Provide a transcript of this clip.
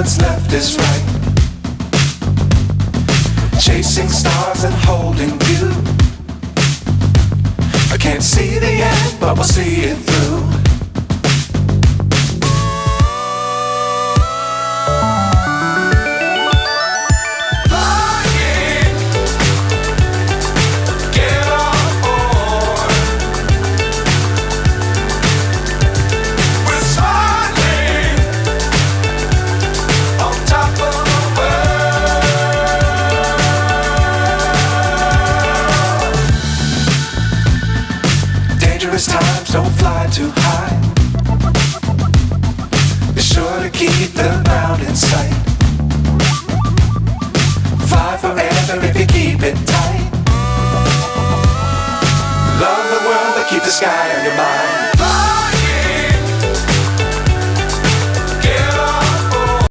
what's left is right. Chasing stars and holding you. I can't see the end, but we'll see it through. Times don't fly too high. Be sure to keep the ground in sight. Fly forever if you keep it tight. Love the world, but keep the sky on your mind.